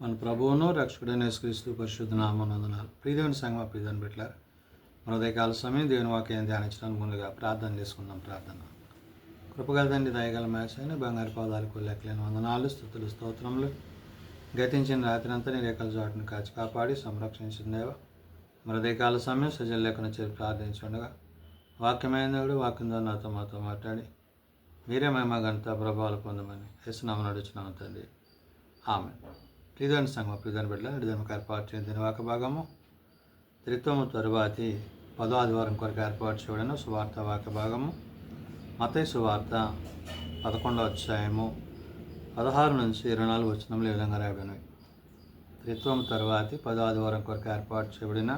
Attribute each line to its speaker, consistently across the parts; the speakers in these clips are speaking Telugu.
Speaker 1: మన ప్రభువును రక్షకుడైన యేసుక్రీస్తు పరిశుద్ధ నామమునందున ప్రియదేవుని సంగమ ప్రియదేవుని బిడ్డలారా, మన ఉదయకాల సమయం దేవుని వాక్యం ధ్యానించడానికి ముందుగా ప్రార్థన చేసుకుందాం. ప్రార్థన. కృపగల తండ్రి, దయగల మేసైన బంగారు పాదాలకు లెక్కలేని వందనాలు, స్తుతులు, స్తోత్రములు. గతించిన రాత్రి అంతా నీ రేఖల చాటును కాచి కాపాడి సంరక్షించిందేవా, మన ఉదయకాల సమయం సజల లేఖను చేరి ప్రార్థించుండగా వాక్యమైన దేవుడు వాక్యం ద్వారా నాతో మాతో మాట్లాడి మీరే మహిమ ఘనత ప్రభావాలు పొందమని యేసునామమున నడుచున్నాము తండ్రి. ఆమె. ప్రియదేవుని సంగమ ప్రియదేవుని బిడ్డల నడిదేమకు ఏర్పాటు చేయని వాక భాగము త్రిత్వము తరువాతి 10వ ఆదివారం కొరకు ఏర్పాటు చేయబడిన సువార్త వాక్య భాగము మత్తయి సువార్త 11వ అధ్యాయము 16 నుంచి 24 వచనములు ఈ విధంగా రాయబడినవి. త్రిత్వము తరువాతి 10వ ఆదివారం కొరకు ఏర్పాటు చేయబడిన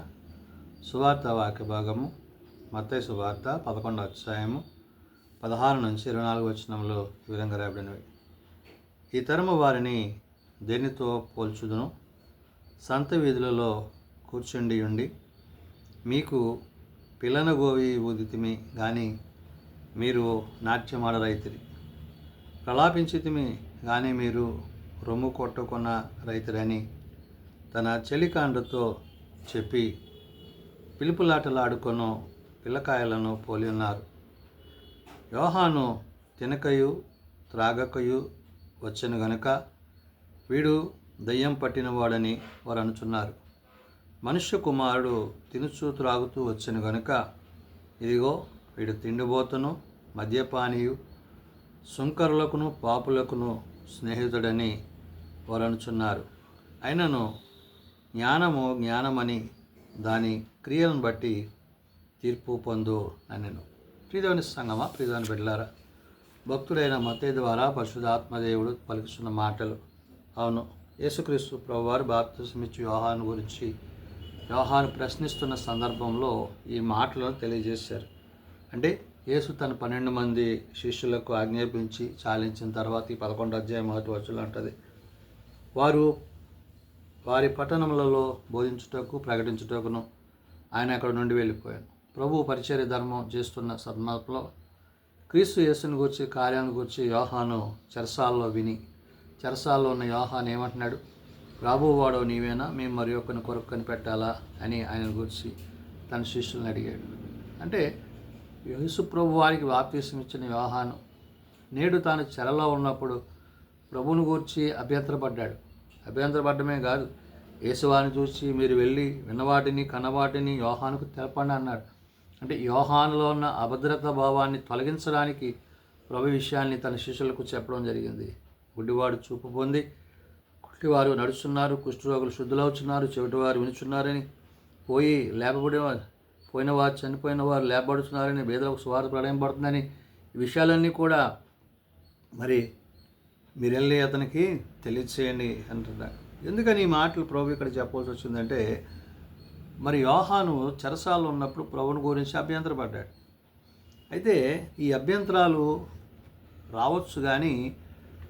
Speaker 1: సువార్త వాక్య భాగము మత్తయి సువార్త 11వ అధ్యాయము 16 నుంచి 24 వచనములు ఈ విధంగా రాయబడినవి. ఈ తరము వారిని దేనితో పోల్చుదును? సంత వీధులలో కూర్చుండి ఉండి మీకు పిల్లనగోవి ఊదితిమి కానీ మీరు నాట్యమాడరైతిరి, ప్రలాపించితిమి కానీ మీరు రొమ్ము కొట్టుకున్న రైతురని తన చెలికాండ్రతో చెప్పి పిలుపులాటలాడుకొను పిల్లకాయలను పోలి ఉన్నారు. యోహాను తినకయు త్రాగకయు వచ్చెను గనుక వీడు దయ్యం పట్టినవాడని వారు అనుచున్నారు. మనుష్య కుమారుడు తినుచూ త్రాగుతూ వచ్చెను గనుక ఇదిగో వీడు తిండిబోతును మద్యపానీయు సుంకరులకును పాపులకును స్నేహితుడని వారు అనుచున్నారు. అయినను జ్ఞానము జ్ఞానమని దాని క్రియలను బట్టి తీర్పు పొందు అనెను. ప్రియదేవుని సంగమ ప్రియదేవుని బిడ్డలారా, భక్తుడైన మత్తయి ద్వారా పరిశుద్ధాత్మదేవుడు పలుకుతున్న మాటలు. అవును, యేసుక్రీస్తు ప్రభువారు బాప్తిసమిచ్చి యోహాను గురించి యోహాను ప్రశ్నిస్తున్న సందర్భంలో ఈ మాటలను తెలియజేశారు. అంటే యేసు తన 12 మంది శిష్యులకు ఆజ్ఞాపించి చాలించిన తర్వాత ఈ 11వ అధ్యాయం 1వ వచనం అంటది, వారు వారి పట్టణములలో బోధించుటకు ప్రకటించుటకును ఆయన అక్కడ నుండి వెళ్ళిపోయాను. ప్రభు పరిచర్య ధర్మం చేస్తున్న సందర్భంలో క్రీస్తు యేసుని గురించి కార్యాన్ని గురించి యోహాను చెరసాల్లో ఉన్న యోహాను ఏమంటున్నాడు? రాబోవాడో నీవేనా, మేము మరి ఒక్కరిని కొరకు కనిపెట్టాలా అని ఆయన గురించి తన శిష్యులను అడిగాడు. అంటే యేసు ప్రభు వారికి బాప్తిసం ఇచ్చిన యోహాను నేడు తాను చెరలో ఉన్నప్పుడు ప్రభువుని గురించి అభ్యంతరపడ్డమే కాదు, యేసువారిని చూసి మీరు వెళ్ళి విన్నవాటిని కన్నవాటిని యోహానుకు తెలపండి అన్నాడు. అంటే యోహానులో ఉన్న అభద్రతా భావాన్ని తొలగించడానికి ప్రభు విషయాన్ని తన శిష్యులకు చెప్పడం జరిగింది. గుడ్డివాడు చూపు పొంది, కుట్టివారు నడుస్తున్నారు, కుష్ఠరోగులు శుద్ధులవుతున్నారు, చెవిటివారు వినుచున్నారని, పోయినవారు చనిపోయిన వారు లేపబడుతున్నారని, పేదలకు సువార్త ప్రళయింపడుతుందని, ఈ విషయాలన్నీ కూడా మరి మీరు వెళ్ళి అతనికి తెలియచేయండి అంటున్నారు. ఎందుకని ఈ మాటలు ప్రభు ఇక్కడ చెప్పవలసి వచ్చిందంటే, మరి యోహాను చెరసాలలో ఉన్నప్పుడు ప్రభుని గురించి అభ్యంతరపడ్డాడు. అయితే ఈ అభ్యంతరాలు రావచ్చు, కానీ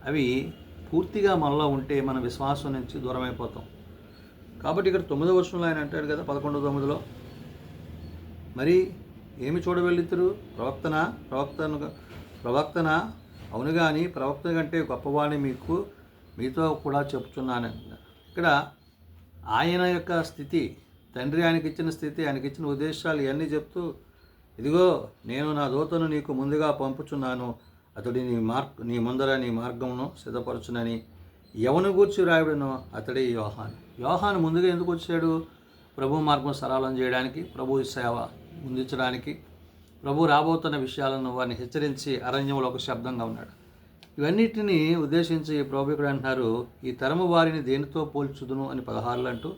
Speaker 1: అవి పూర్తిగా మనలో ఉంటే మన విశ్వాసం నుంచి దూరం అయిపోతాం. కాబట్టి ఇక్కడ 9వ వచనంలో ఆయన అంటాడు కదా, 11:9, మరి ఏమి చూడవెళ్ళితురు? ప్రవక్తన అవును, కానీ ప్రవక్త కంటే గొప్పవాడిని మీతో కూడా చెప్తున్నాను. ఇక్కడ ఆయన యొక్క స్థితి, తండ్రి ఆయనకి ఇచ్చిన స్థితి, ఆయనకి ఇచ్చిన ఉద్దేశాలు ఇవన్నీ చెప్తూ, ఇదిగో నేను నా దూతను నీకు ముందుగా పంపుచున్నాను, అతడి నీ ముందర నీ మార్గమును సిద్ధపరచునని ఎవని గూర్చి రాయబడినో అతడే యోహాను ముందుగా ఎందుకు వచ్చాడు? ప్రభు మార్గం సరళం చేయడానికి, ప్రభు సేవ ముందుంచడానికి, ప్రభు రాబోతున్న విషయాలను వారిని హెచ్చరించి అరణ్యంలో ఒక శబ్దంగా ఉన్నాడు. ఇవన్నిటిని ఉద్దేశించి ప్రభు ఇక్కడ అంటున్నారు, ఈ తరము వారిని దేనితో పోల్చుదును అని 16 అంటూ,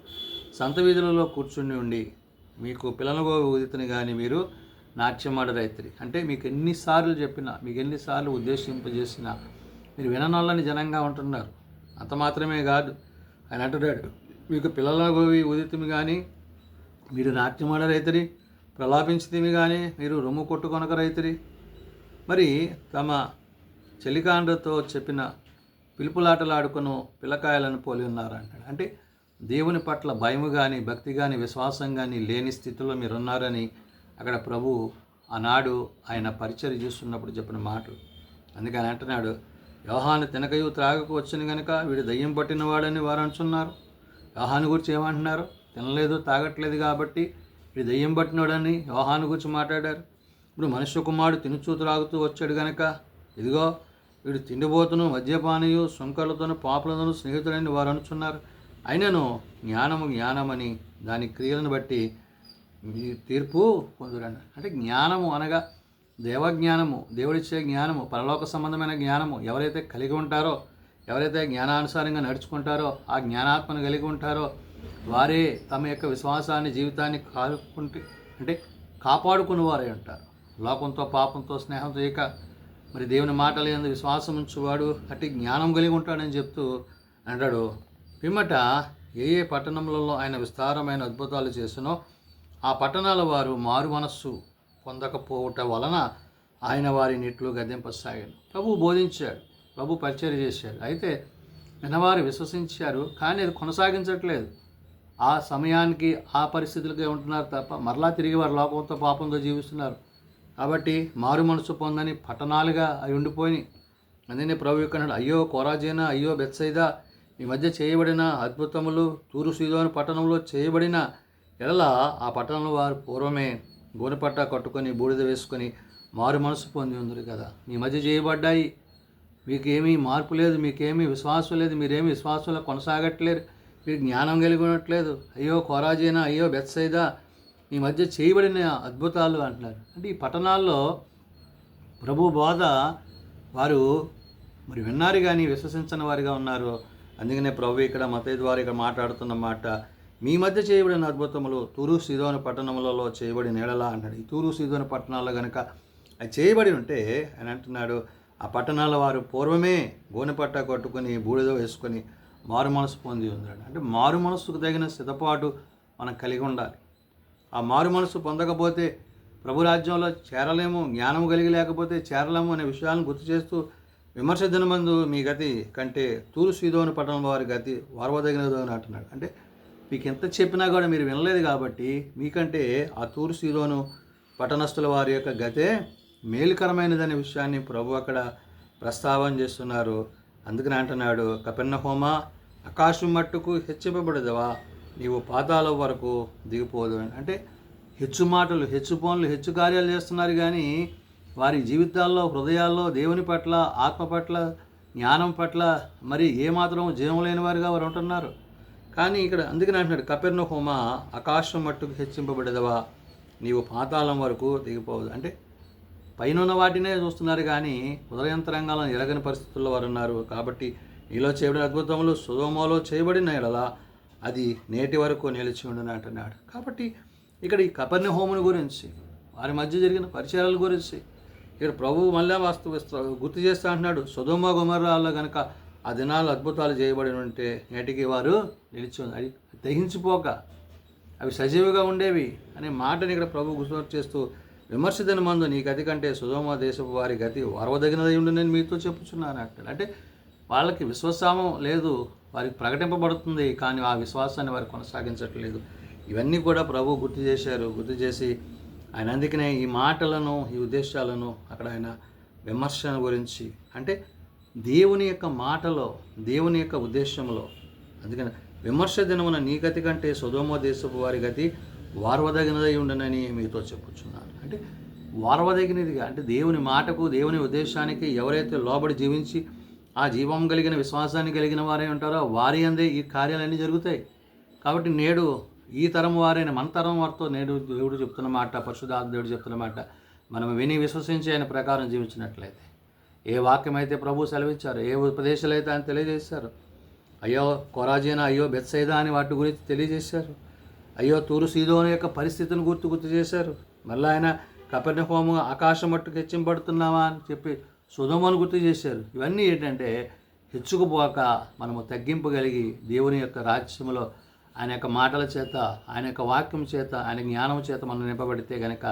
Speaker 1: సంత వీధులలో కూర్చుని ఉండి మీకు పిల్లనగో ఊదితని కానీ మీరు నాట్యమాడరైతిరి. అంటే మీకు ఎన్నిసార్లు చెప్పినా, మీకు ఎన్నిసార్లు ఉద్దేశింపజేసినా మీరు విననొల్లని జనంగా ఉంటున్నారు. అంత మాత్రమే కాదు, ఆయన అంటున్నాడు, మీకు పిల్లనగోవి ఊదితిమి కానీ మీరు నాట్యమాడరైతిరి, ప్రలాపించితిమి కానీ మీరు రొమ్ము కొట్టుకొనక రైతిరి. మరి తమ చెలికాండ్రతో చెప్పిన పిలుపులాటలాడుకును పిల్లకాయలను పోలి ఉన్నారు అంటాడు. అంటే దేవుని పట్ల భయము కానీ భక్తి కానీ విశ్వాసం కానీ లేని స్థితిలో మీరున్నారని అక్కడ ప్రభు ఆనాడు ఆయన పరిచర్య చేస్తున్నప్పుడు చెప్పిన మాటలు. అందుకని అంటున్నాడు, యోహాను తినకయు త్రాగకు వచ్చిన గనుక వీడు దయ్యం పట్టినవాడని వారు అంటున్నారు. యోహాను గురించి ఏమంటున్నారు? తినలేదు తాగట్లేదు కాబట్టి వీడు దయ్యం పట్టినవాడని యోహాను గురించి మాట్లాడారు. ఇప్పుడు మనుష్య కుమారుడు తినుచూ త్రాగుతూ వచ్చాడు గనక ఇదిగో వీడు తిండిపోతును మద్యపానీయు సుంకర్లతోనూ పాపులతోనూ స్నేహితుడని వారు అనుచున్నారు. అయినను జ్ఞానమని దాని క్రియలను బట్టి మీ తీర్పు పొందురండి. అంటే జ్ఞానము అనగా దేవజ్ఞానము, దేవుడిచ్చే జ్ఞానము, పరలోక సంబంధమైన జ్ఞానము ఎవరైతే కలిగి ఉంటారో, ఎవరైతే జ్ఞానానుసారంగా నడుచుకుంటారో, ఆ జ్ఞానాత్మను కలిగి ఉంటారో వారే తమ యొక్క విశ్వాసాన్ని జీవితాన్ని కాపాడుకుని వారే ఉంటారు. లోకంతో పాపంతో స్నేహంతో ఇక మరి దేవుని మాటలు యందు విశ్వాసం ఉంచువాడు అట్టి జ్ఞానం కలిగి ఉంటాడని చెప్తూ అంటాడు. పిమ్మట ఏ పట్టణములలో ఆయన విస్తారమైన అద్భుతాలు చేసినో ఆ పట్టణాల వారు మారు మనస్సు పొందకపోవట వలన ఆయన వారిని ఇట్లు గద్దెంపసాగాడు. ప్రభు బోధించాడు, ప్రభు పరిచర్య చేశాడు. అయితే వినవారు విశ్వసించారు, కానీ అది కొనసాగించట్లేదు. ఆ సమయానికి ఆ పరిస్థితులకే ఉంటున్నారు తప్ప మరలా తిరిగి వారు లోకంతో పాపంతో జీవిస్తున్నారు. కాబట్టి మారు మనసు పొందని పట్టణాలుగా అవి ఉండిపోయి అందుకనే ప్రభు యొక్క అయ్యో కోరాజేనా, అయ్యో బెత్సైదా, మీ మధ్య చేయబడిన అద్భుతములు తూరు సీదోను పట్టణంలో చేయబడిన ఎడల ఆ పట్టణంలో వారు పూర్వమే గోనెపట్ట కట్టుకొని బూడిద వేసుకొని మారు మనసు పొంది ఉందరు కదా. మీ మధ్య చేయబడ్డాయి, మీకేమీ మార్పు లేదు, మీకేమీ విశ్వాసం లేదు, మీరేమీ విశ్వాసంలో కొనసాగట్లేరు, మీరు జ్ఞానం కలిగి ఉండట్లేదు. అయ్యో కోరాజేనా, అయ్యో బెత్సైదా, మీ మధ్య చేయబడిన అద్భుతాలు అంటున్నారు. అంటే ఈ పట్టణాల్లో ప్రభు బోధ వారు మరి విన్నారు కానీ విశ్వసించని వారిగా ఉన్నారు. అందుకనే ప్రభు ఇక్కడ మత్తయి ద్వారా ఇక్కడ మాట్లాడుతున్న మాట, మీ మధ్య చేయబడిన అద్భుతములు తూరు సీదోను పట్టణములలో చేయబడిన ఎడలా అంటాడు. ఈ తూరు సీదోను పట్టణాల్లో కనుక అది చేయబడి ఉంటే ఆయన అంటున్నాడు, ఆ పట్టణాల వారు పూర్వమే గోనెపట్ట కట్టుకొని బూడిద వేసుకొని మారు మనసు పొంది ఉన్నాడు. అంటే మారు మనసుకు తగిన సిద్ధపాటు మనం కలిగి ఉండాలి. ఆ మారు మనసు పొందకపోతే ప్రభు రాజ్యంలో చేరలేము, జ్ఞానం కలిగి లేకపోతే చేరలేము అనే విషయాలను గుర్తు చేస్తూ విమర్శ దినమందు మీ గతి కంటే తూరు సీదోను పట్టణం వారి గతి వారవదగినదో అని అంటున్నాడు. అంటే మీకు ఎంత చెప్పినా కూడా మీరు వినలేదు కాబట్టి మీకంటే ఆ తూరు సీదోను పట్టణస్థుల వారి యొక్క గతే మేలుకరమైనదనే విషయాన్ని ప్రభు అక్కడ ప్రస్తావన చేస్తున్నారు. అందుకని అంటున్నాడు, కపెర్నహూమా, ఆకాశం మట్టుకు హెచ్చింపబడదవా, నీవు పాతాళం వరకు దిగిపోదు. అంటే హెచ్చు మాటలు, హెచ్చు పనులు, హెచ్చు కార్యాలు చేస్తున్నారు కానీ వారి జీవితాల్లో, హృదయాల్లో దేవుని పట్ల, ఆత్మ పట్ల, జ్ఞానం పట్ల మరి ఏమాత్రం జీవం లేని వారిగా వారు ఉంటున్నారు. కానీ ఇక్కడ అందుకని అంటున్నాడు, కపెర్నహూమా, ఆకాశం మట్టుకు హెచ్చింపబడదవా, నీవు పాతాళం వరకు దిగిపోవద్దు. అంటే పైన వాటినే చూస్తున్నారు కానీ హృదయంతరంగాలను ఎరగని పరిస్థితుల్లో వారు ఉన్నారు. కాబట్టి నీలో చేయబడిన అద్భుతములు సొదొమలో చేయబడిన ఎడల అది నేటి వరకు నిలిచి ఉండని అంటున్నాడు. కాబట్టి ఇక్కడ ఈ కపెర్నహూమును గురించి, వారి మధ్య జరిగిన పరిచయాల గురించి ఇక్కడ ప్రభువు మళ్ళీ గుర్తు చేస్తా అంటున్నాడు. సొదొమ గొమొర్రాల్లో కనుక ఆ దినాలు అద్భుతాలు చేయబడి ఉంటే నేటికి వారు నిలిచి ఉంది, అది దహించిపోక అవి సజీవుగా ఉండేవి అనే మాటని ఇక్కడ ప్రభు గుర్తు చేస్తూ విమర్శ దినమందు నీ గతి కంటే సొదొమ దేశపు వారి గతి వరవదగినదై ఉండి నేను మీతో చెప్పుచున్నాను అంటాడు. అంటే వాళ్ళకి విశ్వాసం లేదు, వారికి ప్రకటింపబడుతుంది కానీ ఆ విశ్వాసాన్ని వారు కొనసాగించట్లేదు. ఇవన్నీ కూడా ప్రభు గుర్తు చేశారు. గుర్తు చేసి ఆయన అందుకనే ఈ మాటలను, ఈ ఉద్దేశాలను అక్కడ ఆయన విమర్శన గురించి, అంటే దేవుని యొక్క మాటలో, దేవుని యొక్క ఉద్దేశంలో, అందుకని విమర్శ దినమున నీ గతి కంటే సొదొమ దేశపు వారి గతి వారవదగినదై ఉండనని మీతో చెప్పుచున్నాను. అంటే వారవదగినదిగా అంటే దేవుని మాటకు, దేవుని ఉద్దేశానికి ఎవరైతే లోబడి జీవించి ఆ జీవం కలిగిన విశ్వాసాన్ని కలిగిన వారే ఉంటారో వారి అందే ఈ కార్యాలన్నీ జరుగుతాయి. కాబట్టి నేడు ఈ తరం వారైన మన తరం వారితో నేడు దేవుడు చెప్తున్న మాట, పరిశుద్ధాత్మ దేవుడు చెప్తున్న మాట మనం విని విశ్వసించి ఆయన ప్రకారం జీవించినట్లయితే, ఏ వాక్యం అయితే ప్రభు సెలవిచ్చారు, ఏ ఉపదేశాలు అయితే ఆయన తెలియజేశారు, అయ్యో కొరాజీనా, అయ్యో బెత్సైదా అని వాటి గురించి తెలియజేశారు, అయ్యో తూరు సీదోను యొక్క పరిస్థితిని గుర్తు చేశారు, మళ్ళీ ఆయన కపెర్నహూము ఆకాశం మట్టుకు హెచ్చింపడుతున్నావా అని చెప్పి సొదొమను గుర్తు చేశారు. ఇవన్నీ ఏంటంటే హెచ్చుకుపోక మనము తగ్గింపగలిగి దేవుని యొక్క రాజ్యంలో ఆయన యొక్క మాటల చేత, ఆయన యొక్క వాక్యం చేత, ఆయన జ్ఞానం చేత మనం నింపబడితే కనుక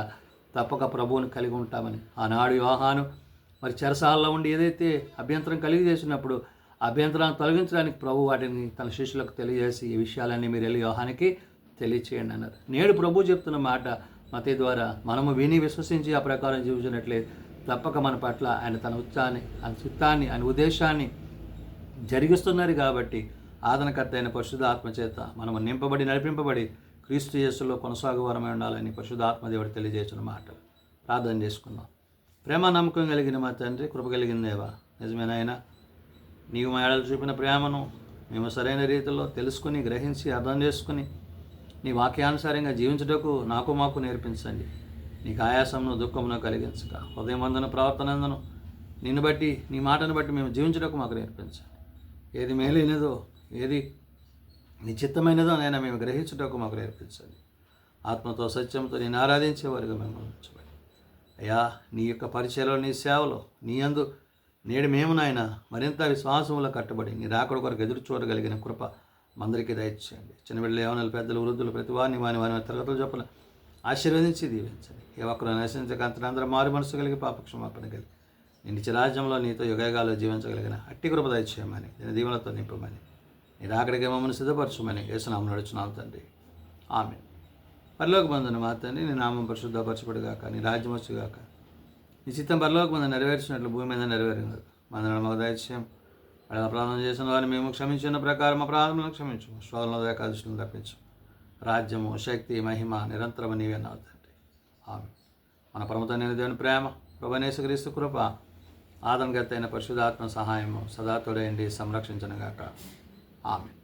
Speaker 1: తప్పక ప్రభువుని కలిగి ఉంటామని ఆనాడు యోహాను మరి చెరసాలలో ఉండి ఏదైతే అభ్యంతరం కలిగి చేసినప్పుడు అభ్యంతరాన్ని తొలగించడానికి ప్రభు వాటిని తన శిష్యులకు తెలియజేసి ఈ విషయాలన్నీ మీరు వెళ్ళి యోహానికి తెలియచేయండి అన్నారు. నేడు ప్రభు చెప్తున్న మాట మత్తయి ద్వారా మనము విని విశ్వసించి ఆ ప్రకారం జీవించినట్లే తప్పక మన పట్ల ఆయన తన చిత్తాన్ని ఆయన ఉద్దేశాన్ని జరిగిస్తున్నారు కాబట్టి ఆదరణకర్త అయిన పరిశుద్ధాత్మ చేత మనము నింపబడి నడిపింపబడి క్రీస్తు యేసులో కొనసాగువారమై ఉండాలని పరిశుద్ధాత్మ దేవుడు తెలియజేసిన మాటలు ప్రార్థన చేసుకుందాం. ప్రేమ నమ్మకం కలిగిన మా తండ్రి, కృప కలిగిన దేవా, నిజమేనాయన నీవు మా ఏడలు చూపిన ప్రేమను మేము సరైన రీతిలో తెలుసుకుని గ్రహించి అర్థం చేసుకుని నీ వాక్యానుసారంగా జీవించుటకు నాకు మాకు నేర్పించండి. నీకు ఆయాసమును దుఃఖమును కలిగించక హృదయమందును ప్రవర్తనందును నిన్ను బట్టి నీ మాటను బట్టి మేము జీవించుటకు మాకు నేర్పించండి. ఏది మేలైనదో ఏది నిశ్చిత్తమైనదో నైనా మేము గ్రహించుటకు మాకు నేర్పించండి. ఆత్మతో సత్యంతో నేను ఆరాధించే వారిగా మేము ఉంచబడి అయ్యా నీ యొక్క పరిచయలో నీ సేవలో నీ యందు నేడు మేము నాయన మరింత విశ్వాసములో కట్టబడి నీ రాకడ కొరకు ఎదురు చూడగలిగిన కృప మందరికి దయచేయండి. చిన్నబిడ్డలు, యవనులు, పెద్దలు, వృద్ధులు ప్రతి వారిని వారి తరగతులు చొప్పున ఆశీర్వదించి దీవించండి. ఏ ఒక్కరు నశించక అందరూ మారు మనసు కలిగి పాపక్షమాపణ కలిగి నీ నిత్యరాజ్యంలో నీతో యుగయుగాల్లో జీవించగలిగిన అట్టి కృప దయచేయమని నేను దీవెనతో నింపమని నీ రాకడికి మమ్మల్ని సిద్ధపరచమని యేసునామమున నడుచున్నాం తండ్రి. ఆమేన్. పరలోక బంధుని మా తండ్రి, నీ నామం పరిశుద్ధపరచబడుగాక, నీ రాజ్యం వచ్చుగాక, నీ చిత్తం పరలోక బంధు నెరవేర్చినట్లు భూమి మీద నెరవేరింది. మన మాకు దయచేయం. వాళ్ళ ప్రార్థన చేసిన వారిని మేము క్షమించిన ప్రకారం మా ప్రార్థనలను క్షమించు. శోధనలో ఏకాదశులను తప్పించు. రాజ్యము, శక్తి, మహిమ నిరంతరము నీవే నా తండ్రి. ఆమేన్. మన పరమతండ్రి దేవుని ప్రేమ, ప్రభువైన యేసుక్రీస్తు కృప, ఆదరణకర్త అయిన పరిశుద్ధాత్మ సహాయము సదా తోడైండి సంరక్షించనుగాక. ఆమేన్.